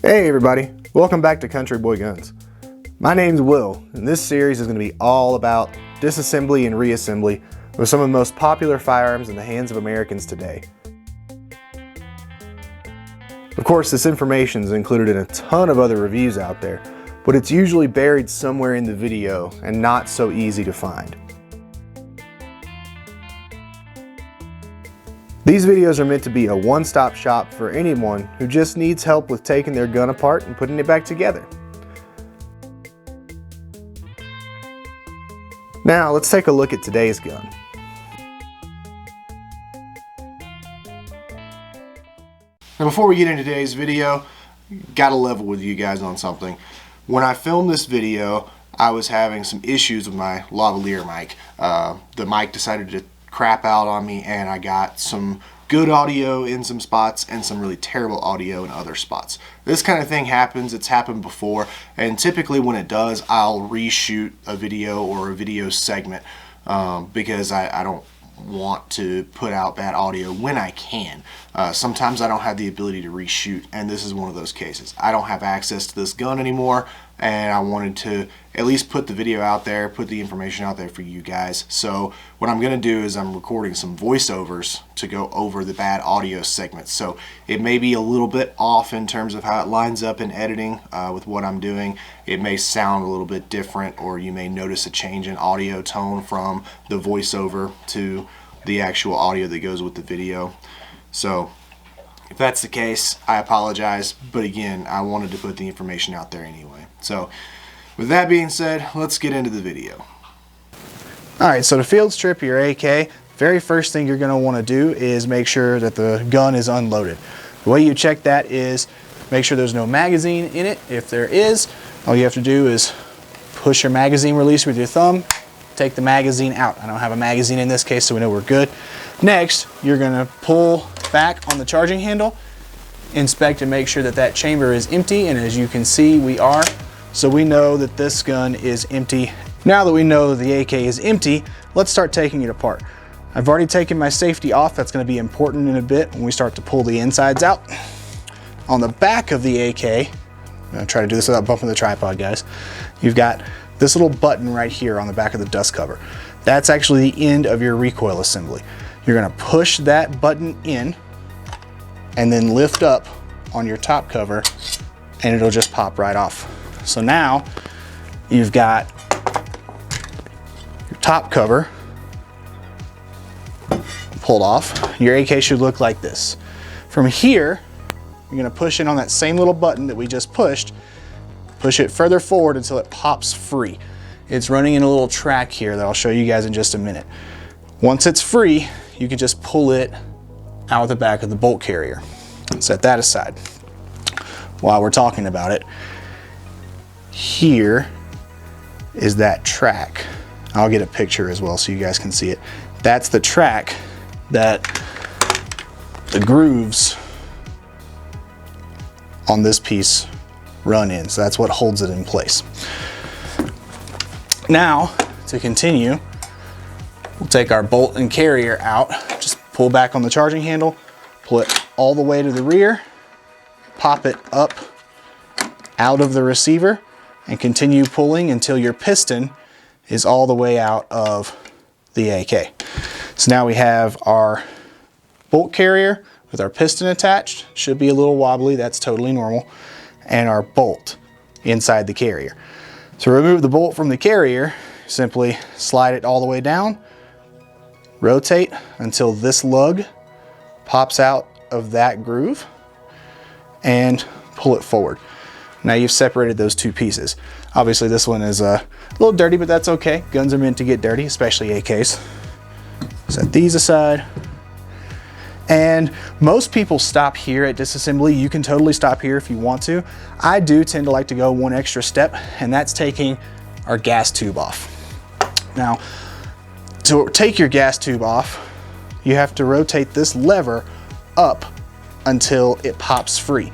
Hey everybody, welcome back to Country Boy Guns. My name's Will, and this series is going to be all about disassembly and reassembly with some of the most popular firearms in the hands of Americans today. Of course, this information is included in a ton of other reviews out there, but it's usually buried somewhere in the video and not so easy to find. These videos are meant to be a one-stop shop for anyone who just needs help with taking their gun apart and putting it back together. Now let's take a look at today's gun. Now before we get into today's video, gotta level with you guys on something. When I filmed this video, I was having some issues with my lavalier mic. The mic decided to crap out on me, and I got some good audio in some spots and some really terrible audio in other spots. This kind of thing happens. It's happened before, and typically when it does, I'll reshoot a video or a video segment because I don't want to put out bad audio when I can. Sometimes I don't have the ability to reshoot, and this is one of those cases. I don't have access to this gun anymore, and I wanted to at least put the video out there, put the information out there for you guys. So what I'm going to do is I'm recording some voiceovers to go over the bad audio segments. So it may be a little bit off in terms of how it lines up in editing with what I'm doing. It may sound a little bit different, or you may notice a change in audio tone from the voiceover to the actual audio that goes with the video. So if that's the case, I apologize, but again, I wanted to put the information out there anyway. So with that being said, let's get into the video. Alright, so to field strip your AK, very first thing you're going to want to do is make sure that the gun is unloaded. The way you check that is make sure there's no magazine in it. If there is, all you have to do is push your magazine release with your thumb, take the magazine out. I don't have a magazine in this case, so we know we're good. Next, you're going to pull back on the charging handle, inspect and make sure that that chamber is empty, and as you can see, we are. So we know that this gun is empty. Now that we know that the AK is empty, let's start taking it apart. I've already taken my safety off. That's going to be important in a bit when we start to pull the insides out. On the back of the AK, I'm going to try to do this without bumping the tripod, guys. You've got this little button right here on the back of the dust cover. That's actually the end of your recoil assembly. You're going to push that button in and then lift up on your top cover, and it'll just pop right off. So now you've got your top cover pulled off. Your AK should look like this. From here, you're going to push in on that same little button that we just pushed. Push it further forward until it pops free. It's running in a little track here that I'll show you guys in just a minute. Once it's free, you can just pull it out the back of the bolt carrier. Set that aside. While we're talking about it, here is that track. I'll get a picture as well so you guys can see it. That's the track that the grooves on this piece run in. So that's what holds it in place. Now, to continue, we'll take our bolt and carrier out. Just pull back on the charging handle, pull it all the way to the rear, pop it up out of the receiver, and continue pulling until your piston is all the way out of the AK. So now we have our bolt carrier with our piston attached. Should be a little wobbly, that's totally normal. And our bolt inside the carrier. To remove the bolt from the carrier, simply slide it all the way down, rotate until this lug pops out of that groove, and pull it forward. Now you've separated those two pieces. Obviously this one is a little dirty, but that's okay. Guns are meant to get dirty, especially AKs. Set these aside. And most people stop here at disassembly. You can totally stop here if you want to. I do tend to like to go one extra step, and that's taking our gas tube off. Now, to take your gas tube off, you have to rotate this lever up until it pops free.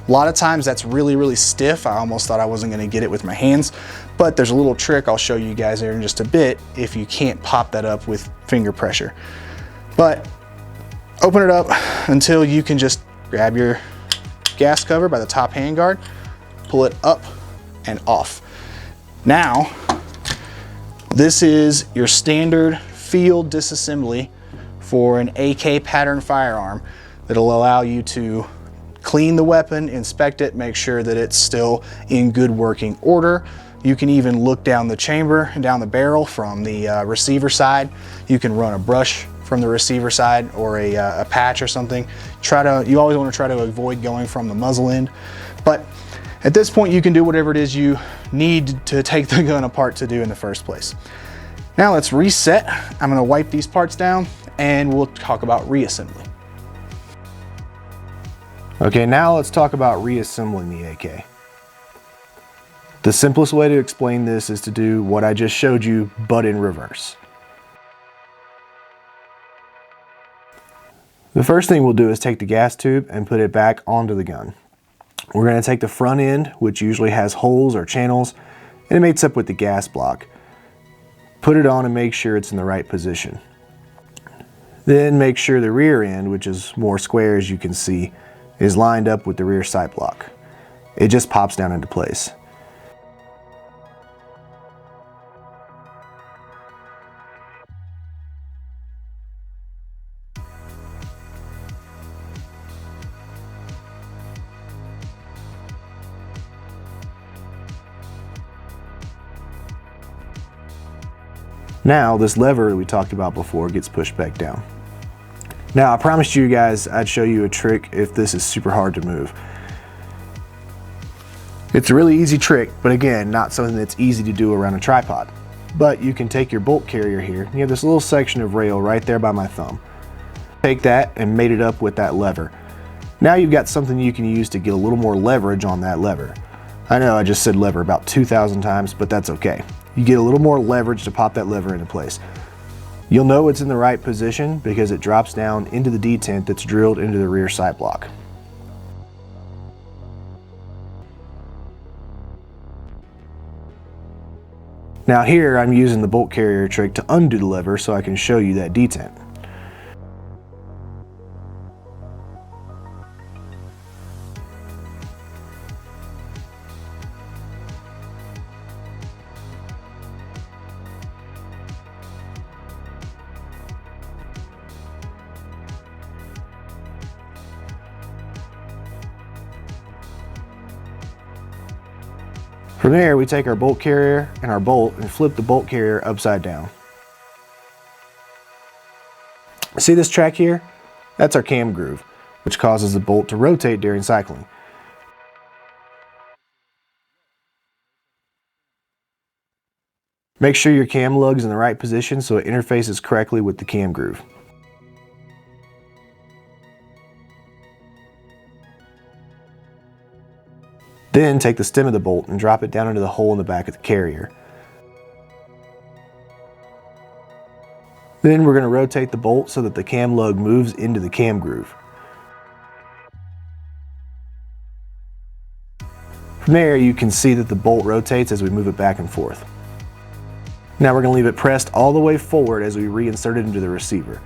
A lot of times that's really, really stiff. I almost thought I wasn't gonna get it with my hands, but there's a little trick I'll show you guys there in just a bit if you can't pop that up with finger pressure. But open it up until you can just grab your gas cover by the top handguard, pull it up and off. Now, this is your standard field disassembly for an AK pattern firearm that'll allow you to clean the weapon, inspect it, make sure that it's still in good working order. You can even look down the chamber and down the barrel from the receiver side. You can run a brush from the receiver side or a patch or something. You always want to try to avoid going from the muzzle end. But at this point, you can do whatever it is you need to take the gun apart to do in the first place. Now let's reset. I'm going to wipe these parts down and we'll talk about reassembly. Okay, now let's talk about reassembling the AK. The simplest way to explain this is to do what I just showed you, but in reverse. The first thing we'll do is take the gas tube and put it back onto the gun. We're going to take the front end, which usually has holes or channels, and it mates up with the gas block. Put it on and make sure it's in the right position. Then make sure the rear end, which is more square as you can see, is lined up with the rear sight block. It just pops down into place. Now this lever we talked about before gets pushed back down. Now I promised you guys I'd show you a trick if this is super hard to move. It's a really easy trick, but again, not something that's easy to do around a tripod. But you can take your bolt carrier here, you have this little section of rail right there by my thumb. Take that and mate it up with that lever. Now you've got something you can use to get a little more leverage on that lever. I know I just said lever about 2,000 times, but that's okay. You get a little more leverage to pop that lever into place. You'll know it's in the right position because it drops down into the detent that's drilled into the rear sight block. Now here I'm using the bolt carrier trick to undo the lever so I can show you that detent. From there, we take our bolt carrier and our bolt and flip the bolt carrier upside down. See this track here? That's our cam groove, which causes the bolt to rotate during cycling. Make sure your cam lug's in the right position so it interfaces correctly with the cam groove. Then take the stem of the bolt and drop it down into the hole in the back of the carrier. Then we're going to rotate the bolt so that the cam lug moves into the cam groove. From there you can see that the bolt rotates as we move it back and forth. Now we're going to leave it pressed all the way forward as we reinsert it into the receiver.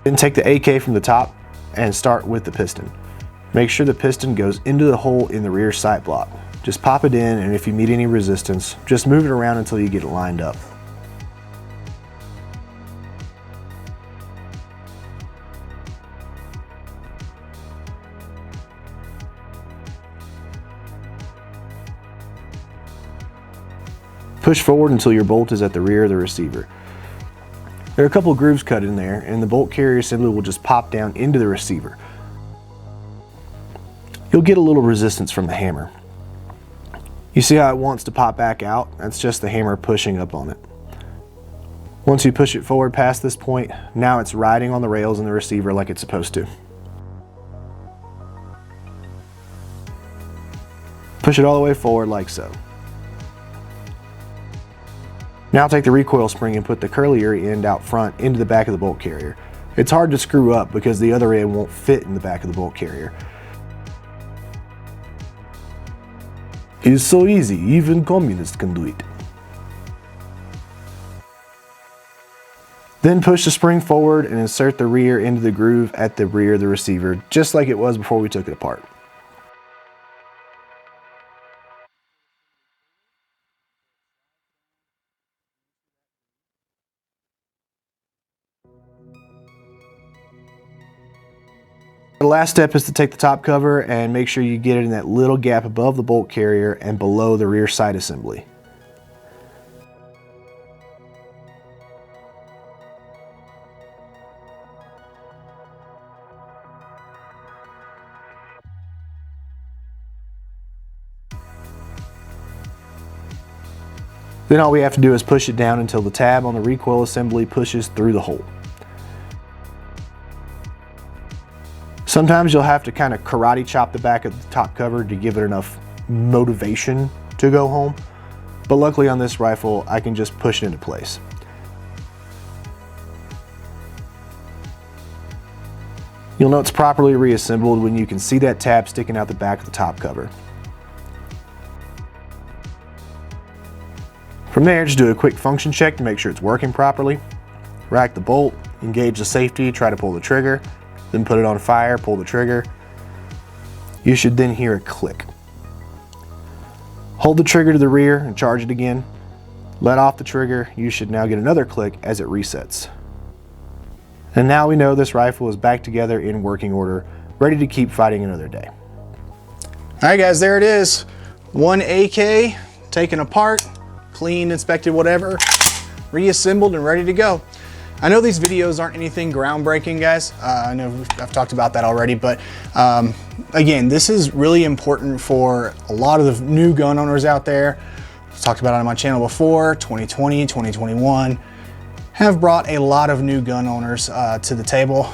Then take the AK from the top and start with the piston. Make sure the piston goes into the hole in the rear sight block. Just pop it in, and if you meet any resistance, just move it around until you get it lined up. Push forward until your bolt is at the rear of the receiver. There are a couple of grooves cut in there, and the bolt carrier assembly will just pop down into the receiver. You'll get a little resistance from the hammer. You see how it wants to pop back out? That's just the hammer pushing up on it. Once you push it forward past this point, now it's riding on the rails in the receiver like it's supposed to. Push it all the way forward like so. Now take the recoil spring and put the curlier end out front into the back of the bolt carrier. It's hard to screw up because the other end won't fit in the back of the bolt carrier. It's so easy, even communists can do it. Then push the spring forward and insert the rear into the groove at the rear of the receiver, just like it was before we took it apart. The last step is to take the top cover and make sure you get it in that little gap above the bolt carrier and below the rear side assembly. Then all we have to do is push it down until the tab on the recoil assembly pushes through the hole. Sometimes you'll have to kind of karate chop the back of the top cover to give it enough motivation to go home, but luckily on this rifle I can just push it into place. You'll know it's properly reassembled when you can see that tab sticking out the back of the top cover. From there, just do a quick function check to make sure it's working properly. Rack the bolt, engage the safety, try to pull the trigger, then put it on fire, pull the trigger. You should then hear a click. Hold the trigger to the rear and charge it again. Let off the trigger, you should now get another click as it resets. And now we know this rifle is back together in working order, ready to keep fighting another day. All right guys, there it is. One AK taken apart, cleaned, inspected, whatever, reassembled and ready to go. I know these videos aren't anything groundbreaking, guys. I know I've talked about that already, but again, this is really important for a lot of the new gun owners out there. I've talked about it on my channel before. 2020, 2021 have brought a lot of new gun owners to the table.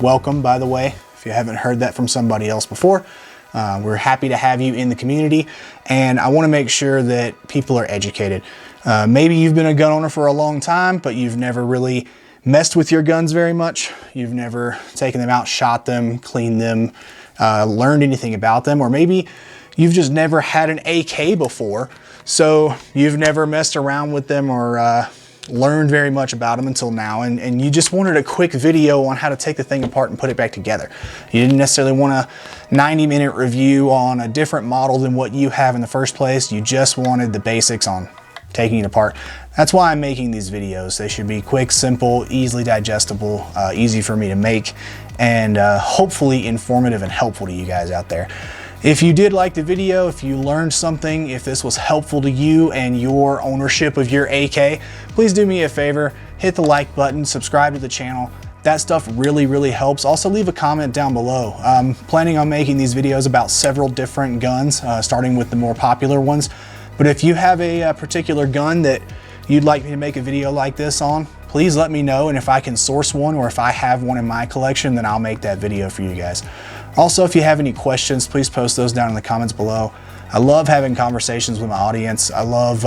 Welcome, by the way, if you haven't heard that from somebody else before. We're happy to have you in the community, and I want to make sure that people are educated. Maybe you've been a gun owner for a long time, but you've never really messed with your guns very much. You've never taken them out, shot them, cleaned them, learned anything about them, or maybe you've just never had an AK before, so you've never messed around with them or learned very much about them until now, and you just wanted a quick video on how to take the thing apart and put it back together. You didn't necessarily want a 90-minute review on a different model than what you have in the first place. You just wanted the basics on taking it apart. That's why I'm making these videos. They should be quick, simple, easily digestible, easy for me to make, and hopefully informative and helpful to you guys out there. If you did like the video, if you learned something, if this was helpful to you and your ownership of your AK, please do me a favor, hit the like button, subscribe to the channel. That stuff really, really helps. Also leave a comment down below. I'm planning on making these videos about several different guns, starting with the more popular ones. But if you have a particular gun that you'd like me to make a video like this on, please let me know, and if I can source one or if I have one in my collection, then I'll make that video for you guys. Also, if you have any questions, please post those down in the comments below. I love having conversations with my audience. I love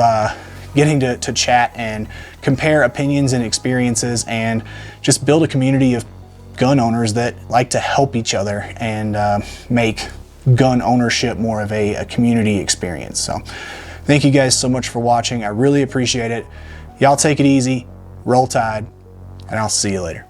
getting to chat and compare opinions and experiences and just build a community of gun owners that like to help each other and make gun ownership more of a community experience. So thank you guys so much for watching. I really appreciate it. Y'all take it easy, roll tide, and I'll see you later.